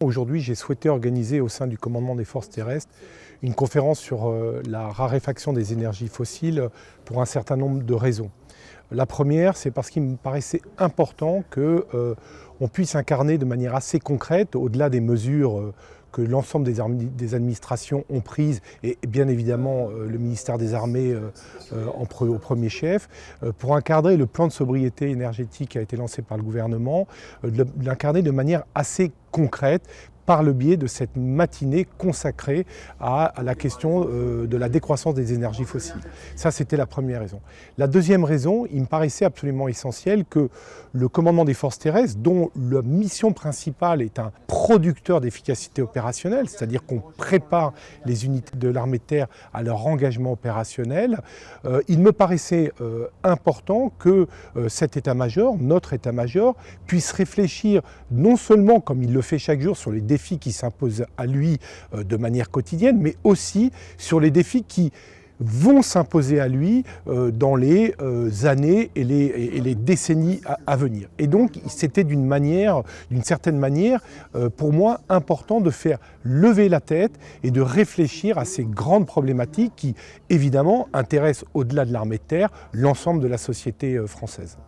Aujourd'hui, j'ai souhaité organiser au sein du commandement des forces terrestres une conférence sur la raréfaction des énergies fossiles pour un certain nombre de raisons. La première, c'est parce qu'il me paraissait important qu'on puisse incarner de manière assez concrète, au-delà des mesures que l'ensemble des administrations ont prises, et bien évidemment le ministère des Armées au premier chef, pour encadrer le plan de sobriété énergétique qui a été lancé par le gouvernement, l'incarner de manière assez concrète, par le biais de cette matinée consacrée à la question de la décroissance des énergies fossiles. Ça, c'était la première raison. La deuxième raison, il me paraissait absolument essentiel que le commandement des forces terrestres, dont la mission principale est un producteur d'efficacité opérationnelle, c'est-à-dire qu'on prépare les unités de l'armée de terre à leur engagement opérationnel, il me paraissait important que cet état-major, notre état-major, puisse réfléchir non seulement, comme il le fait chaque jour, sur les défis qui s'imposent à lui de manière quotidienne, mais aussi sur les défis qui vont s'imposer à lui dans les années et les décennies à venir. Et donc, c'était d'une certaine manière, pour moi, important de faire lever la tête et de réfléchir à ces grandes problématiques qui, évidemment, intéressent, au-delà de l'armée de terre, l'ensemble de la société française.